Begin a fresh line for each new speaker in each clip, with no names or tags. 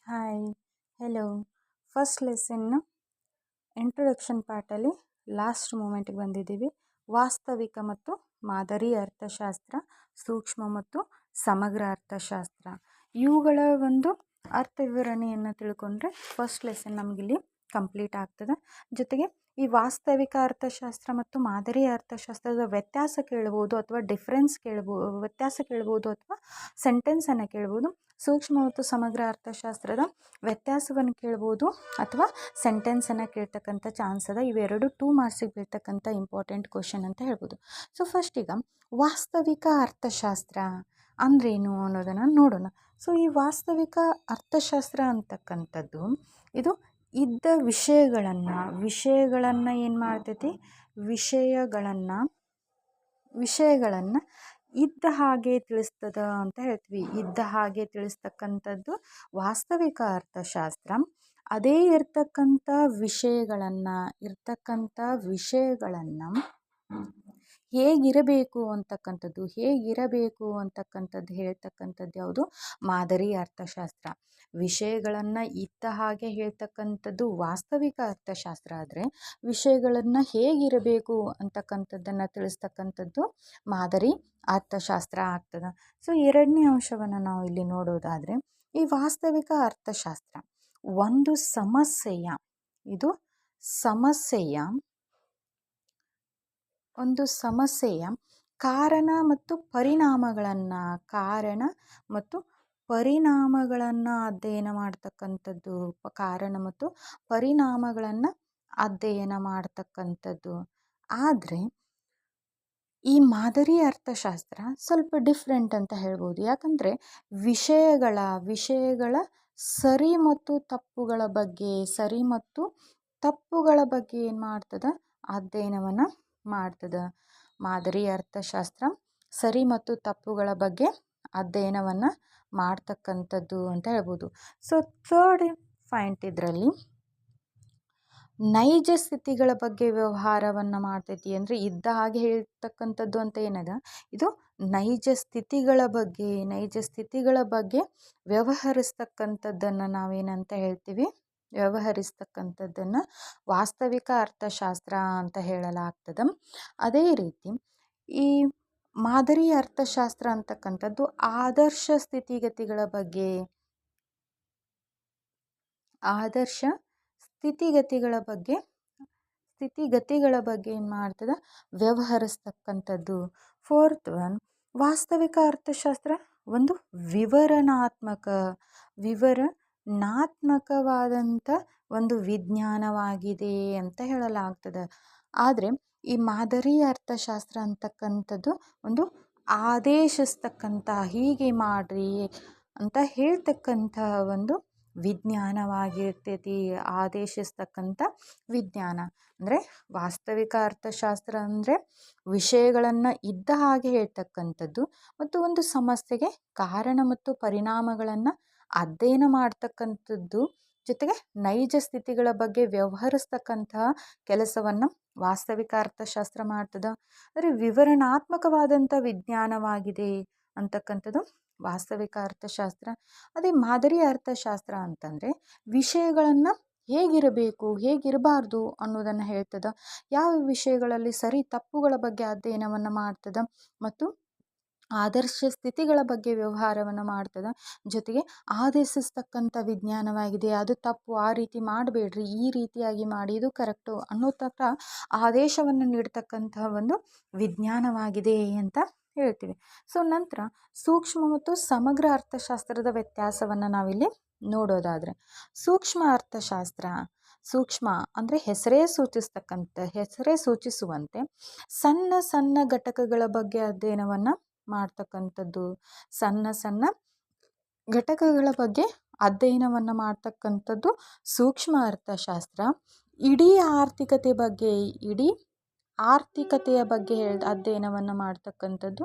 Hi, hello. First lesson introduction ಪಾರ್ಟಲ್ಲಿ last ಮೂಮೆಂಟ್ಗೆ ಬಂದಿದ್ದೀವಿ. ವಾಸ್ತವಿಕ ಮತ್ತು ಮಾದರಿ ಅರ್ಥಶಾಸ್ತ್ರ, ಸೂಕ್ಷ್ಮ ಮತ್ತು ಸಮಗ್ರ ಅರ್ಥಶಾಸ್ತ್ರ, ಇವುಗಳ ಒಂದು ಅರ್ಥ ವಿವರಣೆಯನ್ನು ತಿಳ್ಕೊಂಡ್ರೆ ಫಸ್ಟ್ ಲೆಸನ್ ನಮಗಿಲ್ಲಿ ಕಂಪ್ಲೀಟ್ ಆಗ್ತದೆ. ಜೊತೆಗೆ ಈ ವಾಸ್ತವಿಕ ಅರ್ಥಶಾಸ್ತ್ರ ಮತ್ತು ಮಾದರಿ ಅರ್ಥಶಾಸ್ತ್ರದ ವ್ಯತ್ಯಾಸ ಕೇಳ್ಬೋದು ಅಥವಾ ವ್ಯತ್ಯಾಸ ಕೇಳ್ಬೋದು ಅಥವಾ ಸೆಂಟೆನ್ಸನ್ನು ಕೇಳ್ಬೋದು. ಸೂಕ್ಷ್ಮ ಮತ್ತು ಸಮಗ್ರ ಅರ್ಥಶಾಸ್ತ್ರದ ವ್ಯತ್ಯಾಸವನ್ನು ಕೇಳ್ಬೋದು ಅಥವಾ ಸೆಂಟೆನ್ಸನ್ನು ಕೇಳ್ತಕ್ಕಂಥ ಚಾನ್ಸ್ ಅದ. ಇವೆರಡು 2 ಮಾರ್ಕ್ಸಿಗೆ ಬೀಳ್ತಕ್ಕಂಥ ಇಂಪಾರ್ಟೆಂಟ್ ಕ್ವಶನ್ ಅಂತ ಹೇಳ್ಬೋದು. ಸೊ ಫಸ್ಟ್ ಈಗ ವಾಸ್ತವಿಕ ಅರ್ಥಶಾಸ್ತ್ರ ಅಂದ್ರೇನು ಅನ್ನೋದನ್ನು ನೋಡೋಣ. ಸೊ ಈ ವಾಸ್ತವಿಕ ಅರ್ಥಶಾಸ್ತ್ರ ಅಂತಕ್ಕಂಥದ್ದು ಇದು ಇದ್ದ ವಿಷಯಗಳನ್ನು ಏನು ಮಾಡ್ತೈತಿ, ವಿಷಯಗಳನ್ನು ಇದ್ದ ಹಾಗೆ ತಿಳಿಸ್ತದ ಅಂತ ಹೇಳ್ತೀವಿ. ಇದ್ದ ಹಾಗೆ ತಿಳಿಸ್ತಕ್ಕಂಥದ್ದು ವಾಸ್ತವಿಕ ಅರ್ಥಶಾಸ್ತ್ರ. ಅದೇ ಇರ್ತಕ್ಕಂಥ ವಿಷಯಗಳನ್ನು ಹೇಗಿರಬೇಕು ಅಂತಕ್ಕಂಥದ್ದು ಹೇಳ್ತಕ್ಕಂಥದ್ದು ಯಾವುದು, ಮಾದರಿ ಅರ್ಥಶಾಸ್ತ್ರ. ವಿಷಯಗಳನ್ನು ಇದ್ದ ಹಾಗೆ ಹೇಳ್ತಕ್ಕಂಥದ್ದು ವಾಸ್ತವಿಕ ಅರ್ಥಶಾಸ್ತ್ರ ಆದರೆ, ವಿಷಯಗಳನ್ನು ಹೇಗಿರಬೇಕು ಅಂತಕ್ಕಂಥದ್ದನ್ನು ತಿಳಿಸ್ತಕ್ಕಂಥದ್ದು ಮಾದರಿ ಅರ್ಥಶಾಸ್ತ್ರ ಆಗ್ತದೆ. ಸೊ ಎರಡನೇ ಅಂಶವನ್ನು ನಾವು ಇಲ್ಲಿ ನೋಡೋದಾದರೆ, ಈ ವಾಸ್ತವಿಕ ಅರ್ಥಶಾಸ್ತ್ರ ಒಂದು ಸಮಸ್ಯೆಯ ಕಾರಣ ಮತ್ತು ಪರಿಣಾಮಗಳನ್ನು ಅಧ್ಯಯನ ಮಾಡ್ತಕ್ಕಂಥದ್ದು. ಆದರೆ ಈ ಮಾದರಿ ಅರ್ಥಶಾಸ್ತ್ರ ಸ್ವಲ್ಪ ಡಿಫ್ರೆಂಟ್ ಅಂತ ಹೇಳ್ಬೋದು. ಯಾಕಂದರೆ ವಿಷಯಗಳ ಸರಿ ಮತ್ತು ತಪ್ಪುಗಳ ಬಗ್ಗೆ ಏನು ಮಾಡ್ತದೆ, ಅಧ್ಯಯನವನ್ನು ಮಾಡ್ತದೆ. ಮಾದರಿ ಅರ್ಥಶಾಸ್ತ್ರ ಸರಿ ಮತ್ತು ತಪ್ಪುಗಳ ಬಗ್ಗೆ ಅಧ್ಯಯನವನ್ನು ಮಾಡ್ತಕ್ಕಂಥದ್ದು ಅಂತ ಹೇಳ್ಬೋದು. ಸೊ ಥರ್ಡ್ ಪಾಯಿಂಟ್ ಇದರಲ್ಲಿ ನೈಜ ಸ್ಥಿತಿಗಳ ಬಗ್ಗೆ ವ್ಯವಹಾರವನ್ನು ಮಾಡ್ತೈತಿ. ಅಂದರೆ ಇದ್ದ ಹಾಗೆ ಹೇಳ್ತಕ್ಕಂಥದ್ದು ಅಂತ ಏನದ, ಇದು ನೈಜ ಸ್ಥಿತಿಗಳ ಬಗ್ಗೆ ವ್ಯವಹರಿಸ್ತಕ್ಕಂಥದ್ದನ್ನು ನಾವೇನಂತ ಹೇಳ್ತೀವಿ, ವ್ಯವಹರಿಸ್ತಕ್ಕಂಥದ್ದನ್ನು ವಾಸ್ತವಿಕ ಅರ್ಥಶಾಸ್ತ್ರ ಅಂತ ಹೇಳಲಾಗ್ತದೆ. ಅದೇ ರೀತಿ ಈ ಮಾದರಿ ಅರ್ಥಶಾಸ್ತ್ರ ಅಂತಕ್ಕಂಥದ್ದು ಆದರ್ಶ ಸ್ಥಿತಿಗತಿಗಳ ಬಗ್ಗೆ ಏನು ಮಾಡ್ತದೆ, ವ್ಯವಹರಿಸ್ತಕ್ಕಂಥದ್ದು. ಫೋರ್ತ್ ಒನ್, ವಾಸ್ತವಿಕ ಅರ್ಥಶಾಸ್ತ್ರ ಒಂದು ವಿವರಣಾತ್ಮಕವಾದಂಥ ಒಂದು ವಿಜ್ಞಾನವಾಗಿದೆ ಅಂತ ಹೇಳಲಾಗ್ತದೆ. ಆದರೆ ಈ ಮಾದರಿ ಅರ್ಥಶಾಸ್ತ್ರ ಅಂತಕ್ಕಂಥದ್ದು ಒಂದು ಆದೇಶಿಸ್ತಕ್ಕಂಥ, ಹೀಗೆ ಮಾಡ್ರಿ ಅಂತ ಹೇಳ್ತಕ್ಕಂಥ ಒಂದು ವಿಜ್ಞಾನವಾಗಿರ್ತೈತಿ. ಆದೇಶಿಸ್ತಕ್ಕಂಥ ವಿಜ್ಞಾನ ಅಂದರೆ ವಾಸ್ತವಿಕ ಅರ್ಥಶಾಸ್ತ್ರ ಅಂದರೆ ವಿಷಯಗಳನ್ನು ಇದ್ದ ಹಾಗೆ ಹೇಳ್ತಕ್ಕಂಥದ್ದು ಮತ್ತು ಒಂದು ಸಮಸ್ಯೆಗೆ ಕಾರಣ ಮತ್ತು ಪರಿಣಾಮಗಳನ್ನು ಅಧ್ಯಯನ ಮಾಡ್ತಕ್ಕಂಥದ್ದು, ಜೊತೆಗೆ ನೈಜ ಸ್ಥಿತಿಗಳ ಬಗ್ಗೆ ವ್ಯವಹರಿಸ್ತಕ್ಕಂತಹ ಕೆಲಸವನ್ನು ವಾಸ್ತವಿಕ ಅರ್ಥಶಾಸ್ತ್ರ ಮಾಡ್ತದೆ. ಅಂದರೆ ವಿವರಣಾತ್ಮಕವಾದಂಥ ವಿಜ್ಞಾನವಾಗಿದೆ ಅಂತಕ್ಕಂಥದ್ದು ವಾಸ್ತವಿಕ ಅರ್ಥಶಾಸ್ತ್ರ. ಅದೇ ಮಾದರಿ ಅರ್ಥಶಾಸ್ತ್ರ ಅಂತಂದರೆ ವಿಷಯಗಳನ್ನು ಹೇಗಿರಬೇಕು ಹೇಗಿರಬಾರ್ದು ಅನ್ನೋದನ್ನು ಹೇಳ್ತದೆ. ಯಾವ ವಿಷಯಗಳಲ್ಲಿ ಸರಿ ತಪ್ಪುಗಳ ಬಗ್ಗೆ ಅಧ್ಯಯನವನ್ನು ಮಾಡ್ತದೆ ಮತ್ತು ಆದರ್ಶ ಸ್ಥಿತಿಗಳ ಬಗ್ಗೆ ವ್ಯವಹಾರವನ್ನು ಮಾಡ್ತದೆ. ಜೊತೆಗೆ ಆದೇಶಿಸ್ತಕ್ಕಂಥ ವಿಜ್ಞಾನವಾಗಿದೆ. ಅದು ತಪ್ಪು, ಆ ರೀತಿ ಮಾಡಬೇಡ್ರಿ, ಈ ರೀತಿಯಾಗಿ ಮಾಡಿ, ಇದು ಕರೆಕ್ಟು ಅನ್ನೋ ತಕ್ಕ ಆದೇಶವನ್ನು ನೀಡ್ತಕ್ಕಂತಹ ಒಂದು ವಿಜ್ಞಾನವಾಗಿದೆ ಅಂತ ಹೇಳ್ತೀವಿ. ಸೊ ನಂತರ ಸೂಕ್ಷ್ಮ ಮತ್ತು ಸಮಗ್ರ ಅರ್ಥಶಾಸ್ತ್ರದ ವ್ಯತ್ಯಾಸವನ್ನು ನಾವಿಲ್ಲಿ ನೋಡೋದಾದರೆ, ಸೂಕ್ಷ್ಮ ಅರ್ಥಶಾಸ್ತ್ರ, ಸೂಕ್ಷ್ಮ ಅಂದರೆ ಹೆಸರೇ ಸೂಚಿಸುವಂತೆ ಸಣ್ಣ ಸಣ್ಣ ಘಟಕಗಳ ಬಗ್ಗೆ ಅಧ್ಯಯನವನ್ನು ಮಾಡ್ತಕ್ಕಂಥದ್ದು. ಸಣ್ಣ ಘಟಕಗಳ ಬಗ್ಗೆ ಅಧ್ಯಯನವನ್ನು ಮಾಡ್ತಕ್ಕಂಥದ್ದು ಸೂಕ್ಷ್ಮ ಅರ್ಥಶಾಸ್ತ್ರ. ಇಡೀ ಆರ್ಥಿಕತೆಯ ಬಗ್ಗೆ ಅಧ್ಯಯನವನ್ನು ಮಾಡ್ತಕ್ಕಂಥದ್ದು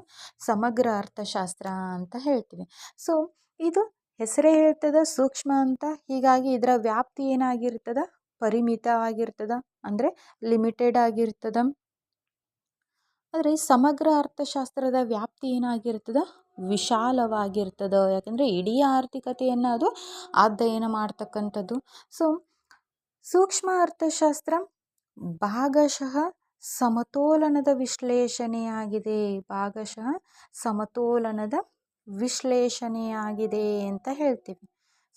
ಸಮಗ್ರ ಅರ್ಥಶಾಸ್ತ್ರ ಅಂತ ಹೇಳ್ತೀವಿ. ಸೊ ಇದು ಹೆಸರೇ ಹೇಳ್ತದೆ ಸೂಕ್ಷ್ಮ ಅಂತ, ಹೀಗಾಗಿ ಇದರ ವ್ಯಾಪ್ತಿ ಏನಾಗಿರ್ತದ, ಪರಿಮಿತವಾಗಿರ್ತದ, ಅಂದರೆ ಲಿಮಿಟೆಡ್ ಆಗಿರ್ತದ. ಆದರೆ ಸಮಗ್ರ ಅರ್ಥಶಾಸ್ತ್ರದ ವ್ಯಾಪ್ತಿ ಏನಾಗಿರ್ತದ, ವಿಶಾಲವಾಗಿರ್ತದೆ. ಯಾಕೆಂದರೆ ಇಡೀ ಆರ್ಥಿಕತೆಯನ್ನು ಅದು ಅಧ್ಯಯನ ಮಾಡ್ತಕ್ಕಂಥದ್ದು. ಸೊ ಸೂಕ್ಷ್ಮ ಅರ್ಥಶಾಸ್ತ್ರ ಭಾಗಶಃ ಸಮತೋಲನದ ವಿಶ್ಲೇಷಣೆಯಾಗಿದೆ. ಭಾಗಶಃ ಸಮತೋಲನದ ವಿಶ್ಲೇಷಣೆಯಾಗಿದೆ ಅಂತ ಹೇಳ್ತೀವಿ.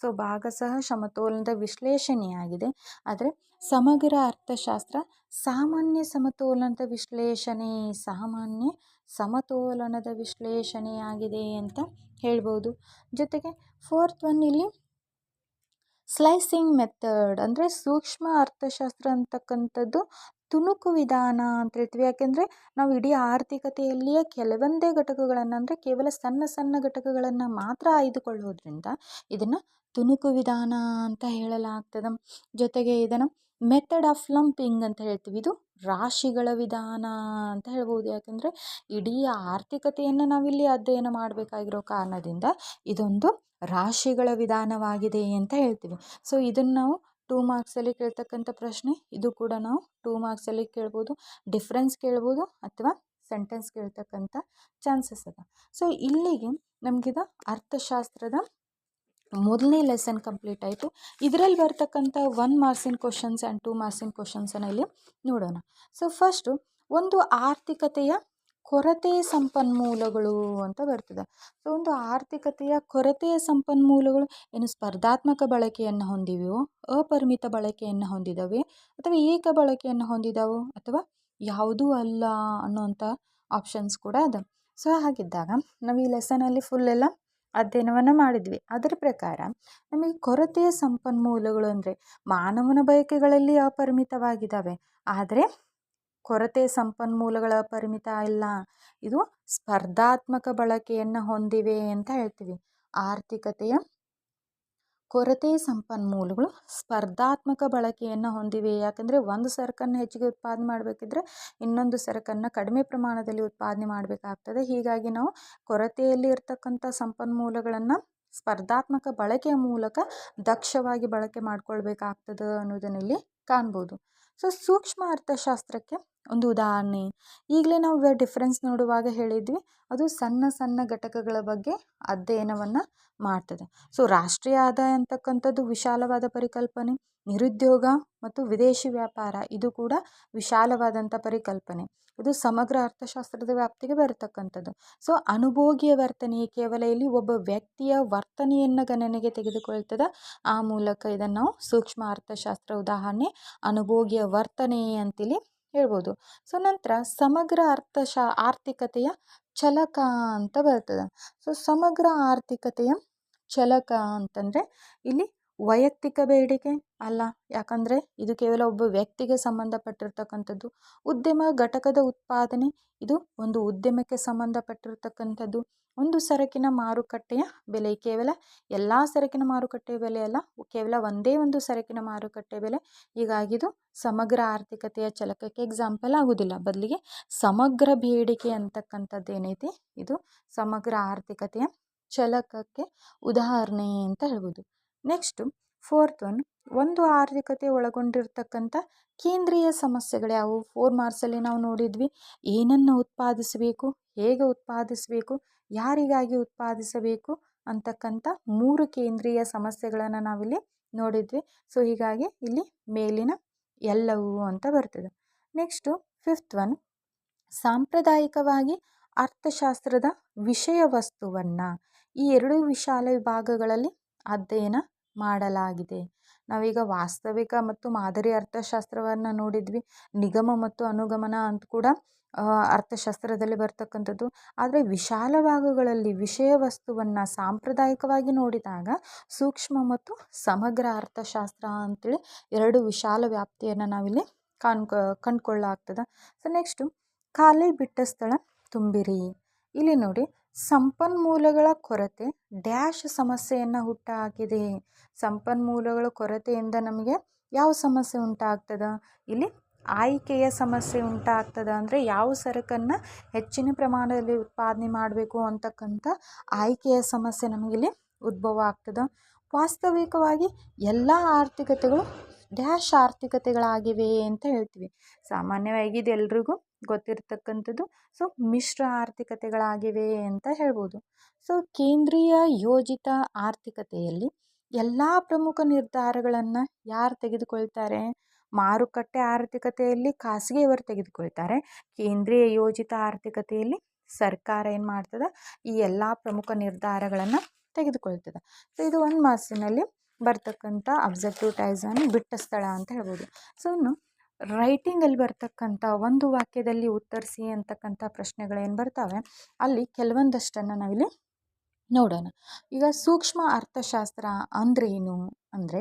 ಸೊ ಭಾಗಶಃ ಸಮತೋಲನದ ವಿಶ್ಲೇಷಣೆಯಾಗಿದೆ. ಆದರೆ ಸಮಗ್ರ ಅರ್ಥಶಾಸ್ತ್ರ ಸಾಮಾನ್ಯ ಸಮತೋಲನದ ವಿಶ್ಲೇಷಣೆ, ಸಾಮಾನ್ಯ ಸಮತೋಲನದ ವಿಶ್ಲೇಷಣೆಯಾಗಿದೆ ಅಂತ ಹೇಳ್ಬೋದು. ಜೊತೆಗೆ ಫೋರ್ತ್ ಒನ್ ಇಲ್ಲಿ ಸ್ಲೈಸಿಂಗ್ ಮೆಥಡ್, ಅಂದರೆ ಸೂಕ್ಷ್ಮ ಅರ್ಥಶಾಸ್ತ್ರ ಅಂತಕ್ಕಂಥದ್ದು ತುಣುಕು ವಿಧಾನ ಅಂತ ಹೇಳ್ತೀವಿ. ಯಾಕೆಂದರೆ ನಾವು ಇಡೀ ಆರ್ಥಿಕತೆಯಲ್ಲಿಯೇ ಕೆಲವೊಂದೇ ಘಟಕಗಳನ್ನು, ಅಂದರೆ ಕೇವಲ ಸಣ್ಣ ಸಣ್ಣ ಘಟಕಗಳನ್ನು ಮಾತ್ರ ಆಯ್ದುಕೊಳ್ಳೋದ್ರಿಂದ ಇದನ್ನು ತುಣುಕು ವಿಧಾನ ಅಂತ ಹೇಳಲಾಗ್ತದೆ. ಜೊತೆಗೆ ಇದನ್ನು ಮೆಥಡ್ ಆಫ್ ಲಂಪಿಂಗ್ ಅಂತ ಹೇಳ್ತೀವಿ. ಇದು ರಾಶಿಗಳ ವಿಧಾನ ಅಂತ ಹೇಳ್ಬೋದು. ಯಾಕೆಂದರೆ ಇಡೀ ಆರ್ಥಿಕತೆಯನ್ನು ನಾವಿಲ್ಲಿ ಅಧ್ಯಯನ ಮಾಡಬೇಕಾಗಿರೋ ಕಾರಣದಿಂದ ಇದೊಂದು ರಾಶಿಗಳ ವಿಧಾನವಾಗಿದೆ ಅಂತ ಹೇಳ್ತೀವಿ. ಸೊ ಇದನ್ನು ನಾವು 2 ಮಾರ್ಕ್ಸಲ್ಲಿ ಕೇಳ್ತಕ್ಕಂಥ ಪ್ರಶ್ನೆ. ಇದು ಕೂಡ ನಾವು 2 ಮಾರ್ಕ್ಸಲ್ಲಿ ಕೇಳ್ಬೋದು, ಡಿಫ್ರೆನ್ಸ್ ಕೇಳ್ಬೋದು ಅಥವಾ ಸೆಂಟೆನ್ಸ್ ಕೇಳ್ತಕ್ಕಂಥ ಚಾನ್ಸಸ್ ಅದ. ಸೊ ಇಲ್ಲಿಗೆ ನಮಗಿದ ಅರ್ಥಶಾಸ್ತ್ರದ ಮೊದಲನೇ ಲೆಸನ್ ಕಂಪ್ಲೀಟ್ ಆಯಿತು. ಇದರಲ್ಲಿ ಬರ್ತಕ್ಕಂಥ 1 ಮಾರ್ಕ್ಸಿನ ಕ್ವಶನ್ಸ್ ಆ್ಯಂಡ್ 2 ಮಾರ್ಕ್ಸಿನ ಕ್ವಶನ್ಸನ್ನು ಇಲ್ಲಿ ನೋಡೋಣ. ಸೊ ಫಸ್ಟು ಒಂದು ಆರ್ಥಿಕತೆಯ ಕೊರತೆ ಸಂಪನ್ಮೂಲಗಳು ಅಂತ ಬರ್ತದೆ. ಸೊ ಒಂದು ಆರ್ಥಿಕತೆಯ ಕೊರತೆಯ ಸಂಪನ್ಮೂಲಗಳು ಏನು ಸ್ಪರ್ಧಾತ್ಮಕ ಬಳಕೆಯನ್ನು ಹೊಂದಿವೆಯೋ, ಅಪರಿಮಿತ ಬಳಕೆಯನ್ನು ಹೊಂದಿದವೆ, ಅಥವಾ ಏಕ ಬಳಕೆಯನ್ನು ಹೊಂದಿದವು, ಅಥವಾ ಯಾವುದೂ ಅಲ್ಲ ಅನ್ನೋಂಥ ಆಪ್ಷನ್ಸ್ ಕೂಡ ಅದ. ಸೊ ಹಾಗಿದ್ದಾಗ ನಾವು ಈ ಲೆಸನಲ್ಲಿ ಫುಲ್ ಎಲ್ಲ ಅಧ್ಯಯನವನ್ನು ಮಾಡಿದ್ವಿ. ಅದರ ಪ್ರಕಾರ ನಮಗೆ ಕೊರತೆಯ ಸಂಪನ್ಮೂಲಗಳು ಅಂದರೆ ಮಾನವನ ಬಯಕೆಗಳಲ್ಲಿ ಅಪರಿಮಿತವಾಗಿದ್ದಾವೆ, ಆದರೆ ಕೊರತೆ ಸಂಪನ್ಮೂಲಗಳ ಅಪರಿಮಿತ ಇಲ್ಲ. ಇದು ಸ್ಪರ್ಧಾತ್ಮಕ ಬಳಕೆಯನ್ನು ಹೊಂದಿವೆ ಅಂತ ಹೇಳ್ತೀವಿ. ಆರ್ಥಿಕತೆಯ ಕೊರತೆ ಸಂಪನ್ಮೂಲಗಳು ಸ್ಪರ್ಧಾತ್ಮಕ ಬಳಕೆಯನ್ನು ಹೊಂದಿವೆ. ಯಾಕಂದರೆ ಒಂದು ಸರಕನ್ನು ಹೆಚ್ಚಿಗೆ ಉತ್ಪಾದನೆ ಮಾಡಬೇಕಿದ್ರೆ ಇನ್ನೊಂದು ಸರಕನ್ನು ಕಡಿಮೆ ಪ್ರಮಾಣದಲ್ಲಿ ಉತ್ಪಾದನೆ ಮಾಡಬೇಕಾಗ್ತದೆ. ಹೀಗಾಗಿ ನಾವು ಕೊರತೆಯಲ್ಲಿ ಇರ್ತಕ್ಕಂಥ ಸಂಪನ್ಮೂಲಗಳನ್ನು ಸ್ಪರ್ಧಾತ್ಮಕ ಬಳಕೆಯ ಮೂಲಕ ದಕ್ಷವಾಗಿ ಬಳಕೆ ಮಾಡ್ಕೊಳ್ಬೇಕಾಗ್ತದೆ ಅನ್ನೋದನ್ನಿಲ್ಲಿ ಕಾಣ್ಬೋದು. ಸೊ ಸೂಕ್ಷ್ಮ ಅರ್ಥಶಾಸ್ತ್ರಕ್ಕೆ ಒಂದು ಉದಾಹರಣೆ, ಈಗಲೇ ನಾವು ಡಿಫ್ರೆನ್ಸ್ ನೋಡುವಾಗ ಹೇಳಿದ್ವಿ, ಅದು ಸಣ್ಣ ಸಣ್ಣ ಘಟಕಗಳ ಬಗ್ಗೆ ಅಧ್ಯಯನವನ್ನು ಮಾಡ್ತದೆ. ಸೊ ರಾಷ್ಟ್ರೀಯ ಆದಾಯ ಅಂತಕ್ಕಂಥದ್ದು ವಿಶಾಲವಾದ ಪರಿಕಲ್ಪನೆ. ನಿರುದ್ಯೋಗ ಮತ್ತು ವಿದೇಶಿ ವ್ಯಾಪಾರ ಇದು ಕೂಡ ವಿಶಾಲವಾದಂಥ ಪರಿಕಲ್ಪನೆ. ಇದು ಸಮಗ್ರ ಅರ್ಥಶಾಸ್ತ್ರದ ವ್ಯಾಪ್ತಿಗೆ ಬರತಕ್ಕಂಥದ್ದು. ಸೊ ಅನುಭೋಗಿಯ ವರ್ತನೆ ಕೇವಲ ಇಲ್ಲಿ ಒಬ್ಬ ವ್ಯಕ್ತಿಯ ವರ್ತನೆಯನ್ನು ಗಣನೆಗೆ ತೆಗೆದುಕೊಳ್ತದೆ. ಆ ಮೂಲಕ ಇದನ್ನು ನಾವು ಸೂಕ್ಷ್ಮ ಅರ್ಥಶಾಸ್ತ್ರ ಉದಾಹರಣೆ ಅನುಭೋಗಿಯ ವರ್ತನೆ ಅಂತೇಳಿ ಹೇಳ್ಬೋದು. ಸೊ ನಂತರ ಸಮಗ್ರ ಆರ್ಥಿಕತೆಯ ಚಲಕ ಅಂತ ಬರ್ತದೆ. ಸೊ ಸಮಗ್ರ ಆರ್ಥಿಕತೆಯ ಚಲಕ ಅಂತಂದರೆ ಇಲ್ಲಿ ವೈಯಕ್ತಿಕ ಬೇಡಿಕೆ ಅಲ್ಲ, ಯಾಕಂದರೆ ಇದು ಕೇವಲ ಒಬ್ಬ ವ್ಯಕ್ತಿಗೆ ಸಂಬಂಧಪಟ್ಟಿರ್ತಕ್ಕಂಥದ್ದು. ಉದ್ಯಮ ಘಟಕದ ಉತ್ಪಾದನೆ ಇದು ಒಂದು ಉದ್ಯಮಕ್ಕೆ ಸಂಬಂಧಪಟ್ಟಿರ್ತಕ್ಕಂಥದ್ದು. ಒಂದು ಸರಕಿನ ಮಾರುಕಟ್ಟೆಯ ಬೆಲೆ ಕೇವಲ ಎಲ್ಲ ಸರಕಿನ ಮಾರುಕಟ್ಟೆಯ ಬೆಲೆ ಅಲ್ಲ, ಕೇವಲ ಒಂದೇ ಒಂದು ಸರಕಿನ ಮಾರುಕಟ್ಟೆ ಬೆಲೆ. ಹೀಗಾಗಿ ಇದು ಸಮಗ್ರ ಆರ್ಥಿಕತೆಯ ಚಲಕಕ್ಕೆ ಎಕ್ಸಾಂಪಲ್ ಆಗೋದಿಲ್ಲ. ಬದಲಿಗೆ ಸಮಗ್ರ ಬೇಡಿಕೆ ಅಂತಕ್ಕಂಥದ್ದು ಏನೈತಿ ಇದು ಸಮಗ್ರ ಆರ್ಥಿಕತೆಯ ಚಲಕಕ್ಕೆ ಉದಾಹರಣೆ ಅಂತ ಹೇಳ್ಬೋದು. ನೆಕ್ಸ್ಟು ಫೋರ್ತ್ ಒನ್, ಒಂದು ಆರ್ಥಿಕತೆ ಒಳಗೊಂಡಿರ್ತಕ್ಕಂಥ ಕೇಂದ್ರೀಯ ಸಮಸ್ಯೆಗಳು ಯಾವುವು? 4 ಮಾರ್ಕ್ಸಲ್ಲಿ ನಾವು ನೋಡಿದ್ವಿ. ಏನನ್ನು ಉತ್ಪಾದಿಸಬೇಕು, ಹೇಗೆ ಉತ್ಪಾದಿಸಬೇಕು, ಯಾರಿಗಾಗಿ ಉತ್ಪಾದಿಸಬೇಕು ಅಂತಕ್ಕಂಥ 3 ಕೇಂದ್ರೀಯ ಸಮಸ್ಯೆಗಳನ್ನು ನಾವಿಲ್ಲಿ ನೋಡಿದ್ವಿ. ಸೊ ಹೀಗಾಗಿ ಇಲ್ಲಿ ಮೇಲಿನ ಎಲ್ಲವೂ ಅಂತ ಬರ್ತದೆ. ನೆಕ್ಸ್ಟು 5th ಒನ್, ಸಾಂಪ್ರದಾಯಿಕವಾಗಿ ಅರ್ಥಶಾಸ್ತ್ರದ ವಿಷಯ ವಸ್ತುವನ್ನು ಈ 2 ವಿಶಾಲ ವಿಭಾಗಗಳಲ್ಲಿ ಅಧ್ಯಯನ ಮಾಡಲಾಗಿದೆ. ನಾವೀಗ ವಾಸ್ತವಿಕ ಮತ್ತು ಮಾದರಿ ಅರ್ಥಶಾಸ್ತ್ರವನ್ನು ನೋಡಿದ್ವಿ. ನಿಗಮ ಮತ್ತು ಅನುಗಮನ ಅಂತ ಕೂಡ ಅರ್ಥಶಾಸ್ತ್ರದಲ್ಲಿ ಬರ್ತಕ್ಕಂಥದ್ದು. ಆದರೆ ವಿಶಾಲ ಭಾಗಗಳಲ್ಲಿ ವಿಷಯ ವಸ್ತುವನ್ನು ಸಾಂಪ್ರದಾಯಿಕವಾಗಿ ನೋಡಿದಾಗ ಸೂಕ್ಷ್ಮ ಮತ್ತು ಸಮಗ್ರ ಅರ್ಥಶಾಸ್ತ್ರ ಅಂತೇಳಿ 2 ವಿಶಾಲ ವ್ಯಾಪ್ತಿಯನ್ನು ನಾವಿಲ್ಲಿ ಕಂಡುಕೊಳ್ಳಾಗ್ತದೆ. ಸೊ ನೆಕ್ಸ್ಟು ಖಾಲಿ ಬಿಟ್ಟ ಸ್ಥಳ ತುಂಬಿರಿ. ಇಲ್ಲಿ ನೋಡಿ, ಸಂಪನ್ಮೂಲಗಳ ಕೊರತೆ ಡ್ಯಾಶ್ ಸಮಸ್ಯೆಯನ್ನು ಹುಟ್ಟುಹಾಕಿದೆ. ಸಂಪನ್ಮೂಲಗಳ ಕೊರತೆಯಿಂದ ನಮಗೆ ಯಾವ ಸಮಸ್ಯೆ ಉಂಟಾಗ್ತದೆ? ಇಲ್ಲಿ ಆಯ್ಕೆಯ ಸಮಸ್ಯೆ ಉಂಟಾಗ್ತದೆ. ಅಂದರೆ ಯಾವ ಸರಕನ್ನು ಹೆಚ್ಚಿನ ಪ್ರಮಾಣದಲ್ಲಿ ಉತ್ಪಾದನೆ ಮಾಡಬೇಕು ಅಂತಕ್ಕಂಥ ಆಯ್ಕೆಯ ಸಮಸ್ಯೆ ನಮಗಿಲ್ಲಿ ಉದ್ಭವ ಆಗ್ತದೆ. ವಾಸ್ತವಿಕವಾಗಿ ಎಲ್ಲ ಆರ್ಥಿಕತೆಗಳು ಡ್ಯಾಶ್ ಆರ್ಥಿಕತೆಗಳಾಗಿವೆ ಅಂತ ಹೇಳ್ತೀವಿ. ಸಾಮಾನ್ಯವಾಗಿ ಇದು ಎಲ್ರಿಗೂ ಗೊತ್ತಿರತಕ್ಕಂಥದ್ದು. ಸೊ ಮಿಶ್ರ ಆರ್ಥಿಕತೆಗಳಾಗಿವೆ ಅಂತ ಹೇಳ್ಬೋದು. ಸೊ ಕೇಂದ್ರೀಯ ಯೋಜಿತ ಆರ್ಥಿಕತೆಯಲ್ಲಿ ಎಲ್ಲ ಪ್ರಮುಖ ನಿರ್ಧಾರಗಳನ್ನು ಯಾರು ತೆಗೆದುಕೊಳ್ತಾರೆ? ಮಾರುಕಟ್ಟೆ ಆರ್ಥಿಕತೆಯಲ್ಲಿ ಖಾಸಗಿಯವರು ತೆಗೆದುಕೊಳ್ತಾರೆ. ಕೇಂದ್ರೀಯ ಯೋಜಿತ ಆರ್ಥಿಕತೆಯಲ್ಲಿ ಸರ್ಕಾರ ಏನು ಮಾಡ್ತದೆ? ಈ ಎಲ್ಲ ಪ್ರಮುಖ ನಿರ್ಧಾರಗಳನ್ನು ತೆಗೆದುಕೊಳ್ತದೆ. ಸೊ ಇದು 1 ಮಾರ್ಕ್ಸಿನಲ್ಲಿ ಬರ್ತಕ್ಕಂಥ ಅಬ್ಜೆಕ್ಟಿವ್ ಟೈಸನ್ನು ಬಿಟ್ಟ ಸ್ಥಳ ಅಂತ ಹೇಳ್ಬೋದು. ಸೊ ಇನ್ನು ರೈಟಿಂಗಲ್ಲಿ ಬರ್ತಕ್ಕಂಥ ಒಂದು ವಾಕ್ಯದಲ್ಲಿ ಉತ್ತರಿಸಿ ಅಂತಕ್ಕಂಥ ಪ್ರಶ್ನೆಗಳೇನು ಬರ್ತಾವೆ, ಅಲ್ಲಿ ಕೆಲವೊಂದಷ್ಟನ್ನು ನಾವಿಲ್ಲಿ ನೋಡೋಣ. ಈಗ ಸೂಕ್ಷ್ಮ ಅರ್ಥಶಾಸ್ತ್ರ ಅಂದ್ರೇನು ಅಂದರೆ,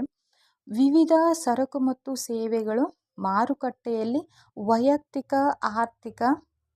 ವಿವಿಧ ಸರಕು ಮತ್ತು ಸೇವೆಗಳು ಮಾರುಕಟ್ಟೆಯಲ್ಲಿ ವೈಯಕ್ತಿಕ ಆರ್ಥಿಕ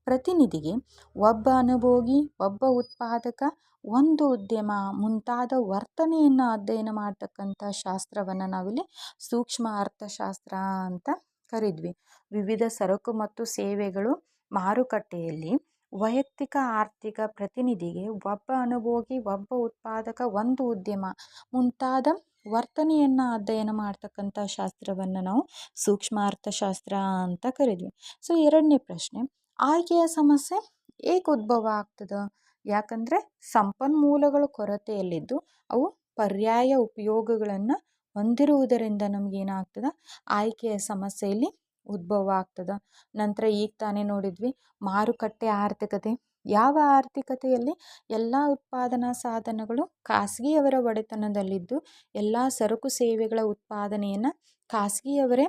ಪ್ರತಿನಿಧಿಗೆ, ಒಬ್ಬ ಅನುಭೋಗಿ, ಒಬ್ಬ ಉತ್ಪಾದಕ, ಒಂದು ಉದ್ಯಮ ಮುಂತಾದ ವರ್ತನೆಯನ್ನು ಅಧ್ಯಯನ ಮಾಡ್ತಕ್ಕಂಥ ಶಾಸ್ತ್ರವನ್ನು ನಾವಿಲ್ಲಿ ಸೂಕ್ಷ್ಮ ಅರ್ಥಶಾಸ್ತ್ರ ಅಂತ ಕರಿದ್ವಿ. ವಿವಿಧ ಸರಕು ಮತ್ತು ಸೇವೆಗಳು ಮಾರುಕಟ್ಟೆಯಲ್ಲಿ ವೈಯಕ್ತಿಕ ಆರ್ಥಿಕ ಪ್ರತಿನಿಧಿಗೆ, ಒಬ್ಬ ಅನುಭೋಗಿ, ಒಬ್ಬ ಉತ್ಪಾದಕ, ಒಂದು ಉದ್ಯಮ ಮುಂತಾದ ವರ್ತನೆಯನ್ನು ಅಧ್ಯಯನ ಮಾಡ್ತಕ್ಕಂಥ ಶಾಸ್ತ್ರವನ್ನು ನಾವು ಸೂಕ್ಷ್ಮ ಅರ್ಥಶಾಸ್ತ್ರ ಅಂತ ಕರಿದ್ವಿ. ಸೊ 2ನೇ ಪ್ರಶ್ನೆ, ಆಯ್ಕೆಯ ಸಮಸ್ಯೆ ಏಕೆ ಉದ್ಭವ ಆಗ್ತದೆ? ಯಾಕಂದರೆ ಸಂಪನ್ಮೂಲಗಳು ಕೊರತೆಯಲ್ಲಿದ್ದು ಅವು ಪರ್ಯಾಯ ಉಪಯೋಗಗಳನ್ನು ಹೊಂದಿರುವುದರಿಂದ ನಮಗೇನಾಗ್ತದೆ? ಆಯ್ಕೆಯ ಸಮಸ್ಯೆಯಲ್ಲಿ ಉದ್ಭವ ಆಗ್ತದೆ. ನಂತರ ಈಗ ತಾನೇ ನೋಡಿದ್ವಿ ಮಾರುಕಟ್ಟೆ ಆರ್ಥಿಕತೆ. ಯಾವ ಆರ್ಥಿಕತೆಯಲ್ಲಿ ಎಲ್ಲ ಉತ್ಪಾದನಾ ಸಾಧನಗಳು ಖಾಸಗಿಯವರ ಒಡೆತನದಲ್ಲಿದ್ದು ಎಲ್ಲ ಸರಕು ಸೇವೆಗಳ ಉತ್ಪಾದನೆಯನ್ನು ಖಾಸಗಿಯವರೇ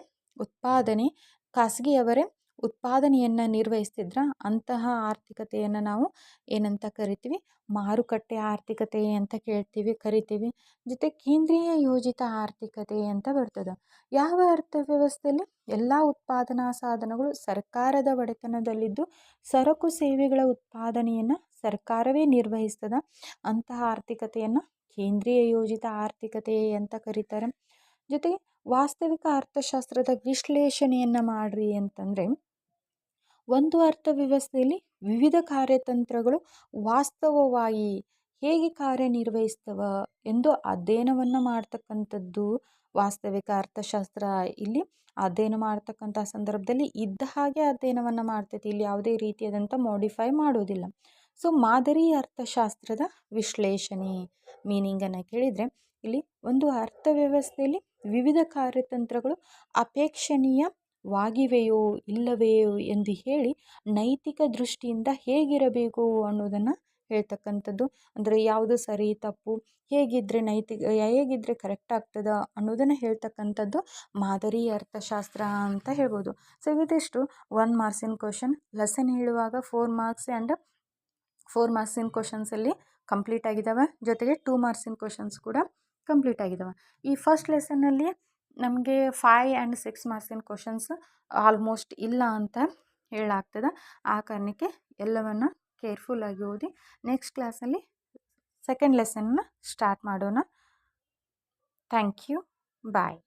ಉತ್ಪಾದನೆಯನ್ನು ನಿರ್ವಹಿಸ್ತಿದ್ರ ಅಂತಹ ಆರ್ಥಿಕತೆಯನ್ನು ನಾವು ಏನಂತ ಕರಿತೀವಿ? ಮಾರುಕಟ್ಟೆ ಆರ್ಥಿಕತೆ ಅಂತ ಕರಿತೀವಿ. ಜೊತೆ ಕೇಂದ್ರೀಯ ಯೋಜಿತ ಆರ್ಥಿಕತೆ ಅಂತ ಬರ್ತದೆ. ಯಾವ ಅರ್ಥವ್ಯವಸ್ಥೆಯಲ್ಲಿ ಎಲ್ಲ ಉತ್ಪಾದನಾ ಸಾಧನಗಳು ಸರ್ಕಾರದ ಒಡೆತನದಲ್ಲಿದ್ದು ಸರಕು ಸೇವೆಗಳ ಉತ್ಪಾದನೆಯನ್ನು ಸರ್ಕಾರವೇ ನಿರ್ವಹಿಸ್ತದೆ, ಅಂತಹ ಆರ್ಥಿಕತೆಯನ್ನು ಕೇಂದ್ರೀಯ ಯೋಜಿತ ಆರ್ಥಿಕತೆ ಅಂತ ಕರೀತಾರೆ. ಜೊತೆಗೆ ವಾಸ್ತವಿಕ ಅರ್ಥಶಾಸ್ತ್ರದ ವಿಶ್ಲೇಷಣೆಯನ್ನು ಮಾಡ್ರಿ ಅಂತಂದರೆ, ಒಂದು ಅರ್ಥವ್ಯವಸ್ಥೆಯಲ್ಲಿ ವಿವಿಧ ಕಾರ್ಯತಂತ್ರಗಳು ವಾಸ್ತವವಾಗಿ ಹೇಗೆ ಕಾರ್ಯನಿರ್ವಹಿಸ್ತವ ಎಂದು ಅಧ್ಯಯನವನ್ನು ಮಾಡ್ತಕ್ಕಂಥದ್ದು ವಾಸ್ತವಿಕ ಅರ್ಥಶಾಸ್ತ್ರ. ಇಲ್ಲಿ ಅಧ್ಯಯನ ಮಾಡ್ತಕ್ಕಂಥ ಸಂದರ್ಭದಲ್ಲಿ ಇದ್ದ ಹಾಗೆ ಅಧ್ಯಯನವನ್ನು ಮಾಡ್ತೈತಿ, ಇಲ್ಲಿ ಯಾವುದೇ ರೀತಿಯಾದಂಥ ಮಾಡಿಫೈ ಮಾಡೋದಿಲ್ಲ. ಸೊ ಮಾದರಿ ಅರ್ಥಶಾಸ್ತ್ರದ ವಿಶ್ಲೇಷಣೆ ಮೀನಿಂಗನ್ನು ಕೇಳಿದರೆ, ಇಲ್ಲಿ ಒಂದು ಅರ್ಥವ್ಯವಸ್ಥೆಯಲ್ಲಿ ವಿವಿಧ ಕಾರ್ಯತಂತ್ರಗಳು ಅಪೇಕ್ಷಣೀಯವಾಗಿವೆಯೋ ಇಲ್ಲವೆಯೋ ಎಂದು ಹೇಳಿ ನೈತಿಕ ದೃಷ್ಟಿಯಿಂದ ಹೇಗಿರಬೇಕು ಅನ್ನೋದನ್ನು ಹೇಳ್ತಕ್ಕಂಥದ್ದು. ಅಂದರೆ ಯಾವುದು ಸರಿ ತಪ್ಪು, ಹೇಗಿದ್ದರೆ ಕರೆಕ್ಟ್ ಆಗ್ತದೆ ಅನ್ನೋದನ್ನು ಹೇಳ್ತಕ್ಕಂಥದ್ದು ಮಾದರಿ ಅರ್ಥಶಾಸ್ತ್ರ ಅಂತ ಹೇಳ್ಬೋದು. ಸೊ ಇದಿಷ್ಟು 1 ಮಾರ್ಕ್ಸಿನ ಕ್ವಶನ್. ಲೆಸನ್ ಹೇಳುವಾಗ 4 ಮಾರ್ಕ್ಸ್ ಆ್ಯಂಡ್ 4 ಮಾರ್ಕ್ಸಿನ ಕ್ವಶನ್ಸಲ್ಲಿ ಕಂಪ್ಲೀಟ್ ಆಗಿದ್ದಾವೆ. ಜೊತೆಗೆ 2 ಮಾರ್ಕ್ಸಿನ ಕ್ವಶನ್ಸ್ ಕೂಡ ಕಂಪ್ಲೀಟ್ ಆಗಿದ್ದಾವೆ. ಈ ಫಸ್ಟ್ ಲೆಸನ್ನಲ್ಲಿ ನಮಗೆ 5 ಆ್ಯಂಡ್ 6 ಮಾರ್ಕ್ಸಿನ ಕ್ವಶನ್ಸ್ ಆಲ್ಮೋಸ್ಟ್ ಇಲ್ಲ ಅಂತ ಹೇಳಾಗ್ತದೆ. ಆ ಕಾರಣಕ್ಕೆ ಎಲ್ಲವನ್ನು ಕೇರ್ಫುಲ್ಲಾಗಿ ಓದಿ ನೆಕ್ಸ್ಟ್ ಕ್ಲಾಸಲ್ಲಿ ಸೆಕೆಂಡ್ ಲೆಸನ್ನ ಸ್ಟಾರ್ಟ್ ಮಾಡೋಣ. Thank you. ಬಾಯ್.